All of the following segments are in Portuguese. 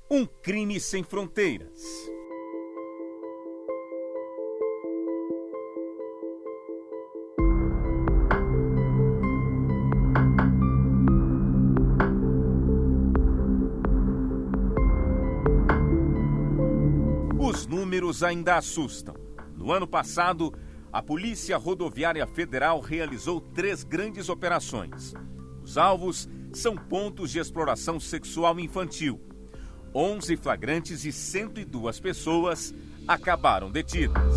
Um crime sem fronteiras. Os números ainda assustam. No ano passado, a Polícia Rodoviária Federal realizou 3 grandes operações. Os alvos são pontos de exploração sexual infantil. 11 flagrantes e 102 pessoas acabaram detidas.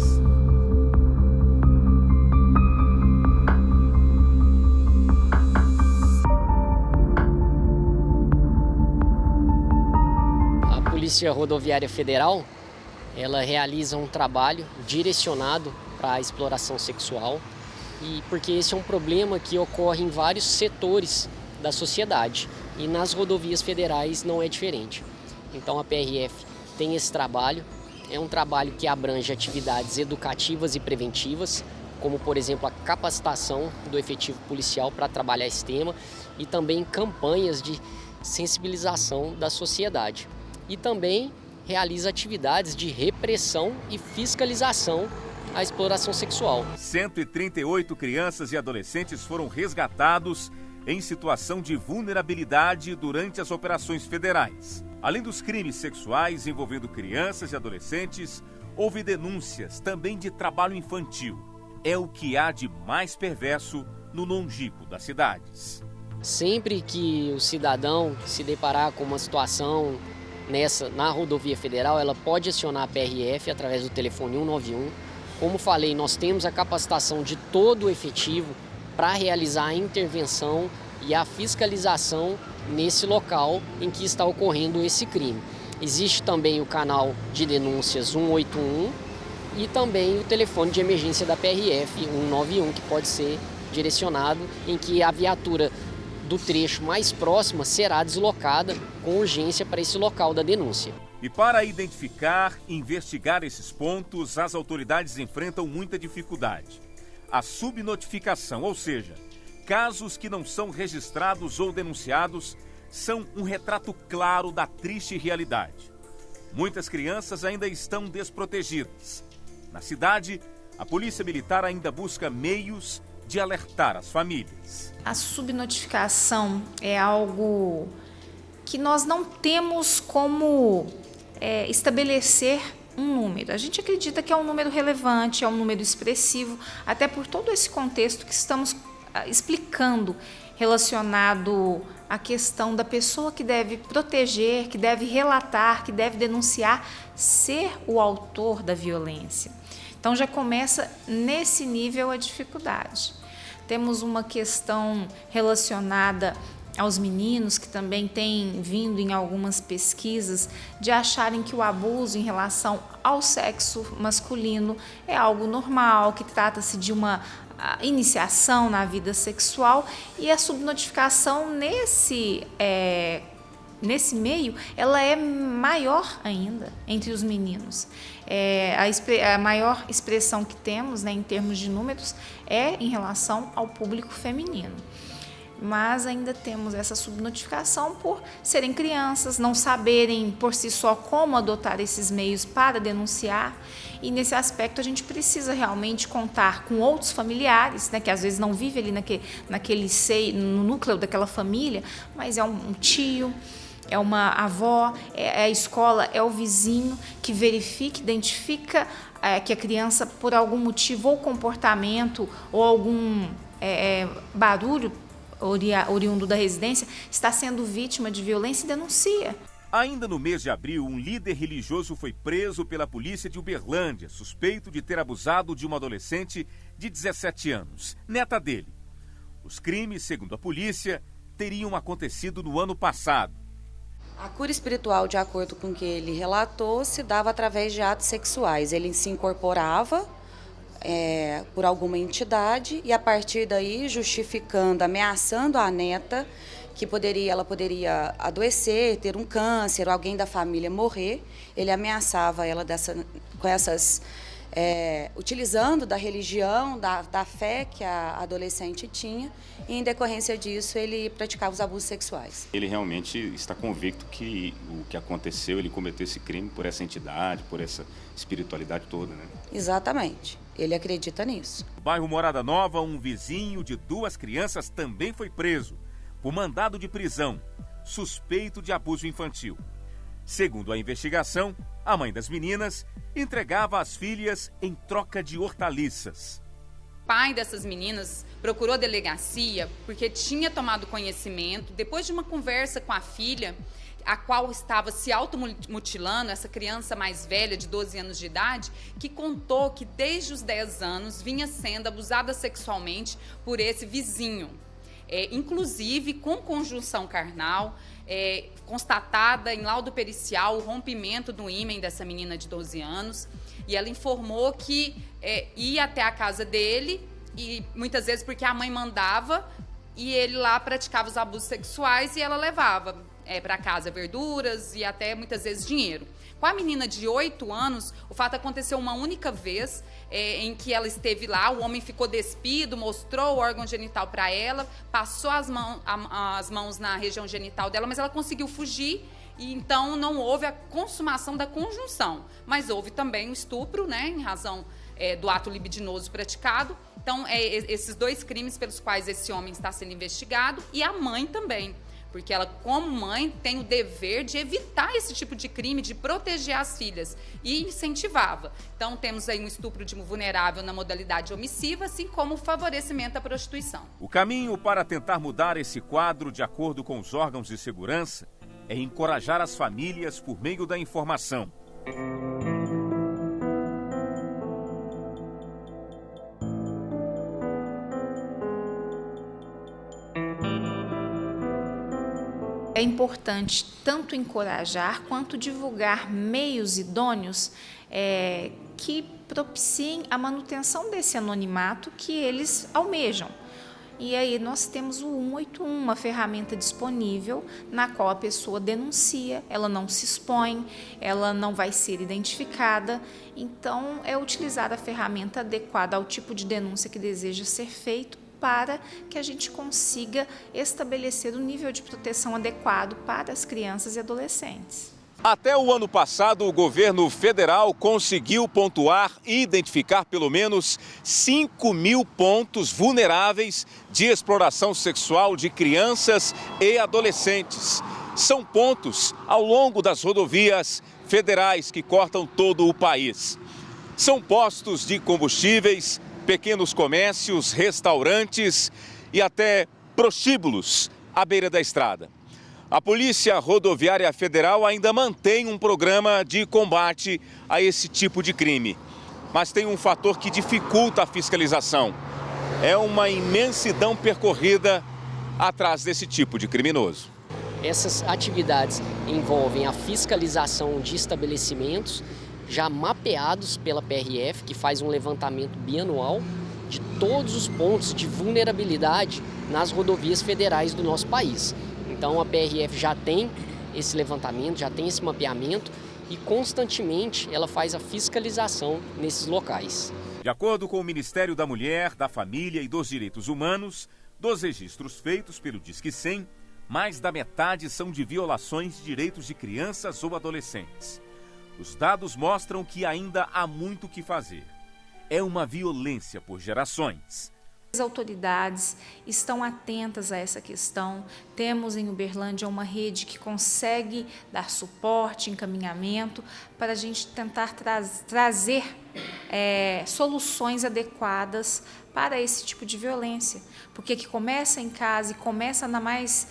A Polícia Rodoviária Federal, ela realiza um trabalho direcionado para a exploração sexual, e porque esse é um problema que ocorre em vários setores da sociedade e nas rodovias federais não é diferente. Então a PRF tem esse trabalho, é um trabalho que abrange atividades educativas e preventivas, como por exemplo a capacitação do efetivo policial para trabalhar esse tema e também campanhas de sensibilização da sociedade. E também realiza atividades de repressão e fiscalização à exploração sexual. 138 crianças e adolescentes foram resgatados em situação de vulnerabilidade durante as operações federais. Além dos crimes sexuais envolvendo crianças e adolescentes, houve denúncias também de trabalho infantil. É o que há de mais perverso no longínquo das cidades. Sempre que o cidadão se deparar com uma situação na rodovia federal, ela pode acionar a PRF através do telefone 191. Como falei, nós temos a capacitação de todo o efetivo para realizar a intervenção e a fiscalização nesse local em que está ocorrendo esse crime. Existe também o canal de denúncias 181 e também o telefone de emergência da PRF 191, que pode ser direcionado, em que a viatura do trecho mais próxima será deslocada com urgência para esse local da denúncia. E para identificar e investigar esses pontos, as autoridades enfrentam muita dificuldade. A subnotificação, ou seja, casos que não são registrados ou denunciados, são um retrato claro da triste realidade. Muitas crianças ainda estão desprotegidas. Na cidade, a Polícia Militar ainda busca meios de alertar as famílias. A subnotificação é algo que nós não temos como estabelecer um número. A gente acredita que é um número relevante, é um número expressivo, até por todo esse contexto que estamos explicando relacionado à questão da pessoa que deve proteger, que deve relatar, que deve denunciar, ser o autor da violência. Então já começa nesse nível a dificuldade. Temos uma questão relacionada aos meninos, que também tem vindo em algumas pesquisas, de acharem que o abuso em relação ao sexo masculino é algo normal, que trata-se de uma iniciação na vida sexual, e a subnotificação nesse meio, ela é maior ainda entre os meninos. A maior expressão que temos, em termos de números, é em relação ao público feminino. Mas ainda temos essa subnotificação por serem crianças, não saberem por si só como adotar esses meios para denunciar, e nesse aspecto a gente precisa realmente contar com outros familiares, que às vezes não vivem ali naquele seio, no núcleo daquela família, mas é um tio, é uma avó, é a escola, é o vizinho que verifica, identifica que a criança, por algum motivo ou comportamento ou algum barulho oriundo da residência, está sendo vítima de violência e denuncia. Ainda no mês de abril, um líder religioso foi preso pela polícia de Uberlândia, suspeito de ter abusado de uma adolescente de 17 anos, neta dele. Os crimes, segundo a polícia, teriam acontecido no ano passado. A cura espiritual, de acordo com o que ele relatou, se dava através de atos sexuais. Ele se incorporava por alguma entidade e, a partir daí, justificando, ameaçando a neta, que ela poderia adoecer, ter um câncer, ou alguém da família morrer, ele ameaçava ela com essas utilizando da religião, da fé que a adolescente tinha, e em decorrência disso ele praticava os abusos sexuais. Ele realmente está convicto que o que aconteceu, ele cometeu esse crime por essa entidade, por essa espiritualidade toda, né? Exatamente, ele acredita nisso. No bairro Morada Nova, um vizinho de 2 crianças também foi preso por mandado de prisão, suspeito de abuso infantil. Segundo a investigação, a mãe das meninas entregava as filhas em troca de hortaliças. O pai dessas meninas procurou a delegacia porque tinha tomado conhecimento, depois de uma conversa com a filha, a qual estava se automutilando, essa criança mais velha, de 12 anos de idade, que contou que desde os 10 anos vinha sendo abusada sexualmente por esse vizinho. Inclusive com conjunção carnal, constatada em laudo pericial o rompimento do ímen dessa menina de 12 anos, e ela informou que ia até a casa dele, e muitas vezes porque a mãe mandava, e ele lá praticava os abusos sexuais e ela levava para casa verduras e até muitas vezes dinheiro. Com a menina de 8 anos, o fato aconteceu uma única vez, em que ela esteve lá, o homem ficou despido, mostrou o órgão genital para ela, passou as mãos na região genital dela, mas ela conseguiu fugir, e então não houve a consumação da conjunção. Mas houve também o estupro, né, em razão do ato libidinoso praticado. Então, esses 2 crimes pelos quais esse homem está sendo investigado, e a mãe também. Porque ela, como mãe, tem o dever de evitar esse tipo de crime, de proteger as filhas, e incentivava. Então, temos aí um estupro de vulnerável na modalidade omissiva, assim como o favorecimento à prostituição. O caminho para tentar mudar esse quadro, de acordo com os órgãos de segurança, é encorajar as famílias por meio da informação. É importante tanto encorajar quanto divulgar meios idôneos que propiciem a manutenção desse anonimato que eles almejam. E aí nós temos o 181, uma ferramenta disponível na qual a pessoa denuncia, ela não se expõe, ela não vai ser identificada. Então, é utilizar a ferramenta adequada ao tipo de denúncia que deseja ser feito, para que a gente consiga estabelecer o nível de proteção adequado para as crianças e adolescentes. Até o ano passado, o governo federal conseguiu pontuar e identificar pelo menos 5.000 pontos vulneráveis de exploração sexual de crianças e adolescentes. São pontos ao longo das rodovias federais que cortam todo o país. São postos de combustíveis, pequenos comércios, restaurantes e até prostíbulos à beira da estrada. A Polícia Rodoviária Federal ainda mantém um programa de combate a esse tipo de crime. Mas tem um fator que dificulta a fiscalização. É uma imensidão percorrida atrás desse tipo de criminoso. Essas atividades envolvem a fiscalização de estabelecimentos já mapeados pela PRF, que faz um levantamento bianual de todos os pontos de vulnerabilidade nas rodovias federais do nosso país. Então a PRF já tem esse levantamento, já tem esse mapeamento e constantemente ela faz a fiscalização nesses locais. De acordo com o Ministério da Mulher, da Família e dos Direitos Humanos, dos registros feitos pelo Disque 100, mais da metade são de violações de direitos de crianças ou adolescentes. Os dados mostram que ainda há muito o que fazer. É uma violência por gerações. As autoridades estão atentas a essa questão. Temos em Uberlândia uma rede que consegue dar suporte, encaminhamento, para a gente tentar trazer soluções adequadas para esse tipo de violência. Porque que começa em casa e começa na mais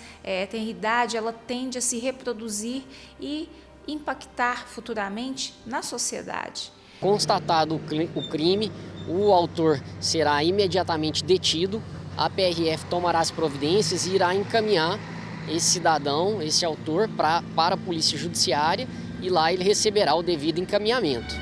tenra idade, ela tende a se reproduzir e impactar futuramente na sociedade. Constatado o crime, o autor será imediatamente detido, a PRF tomará as providências e irá encaminhar esse cidadão, esse autor, para a Polícia Judiciária, e lá ele receberá o devido encaminhamento.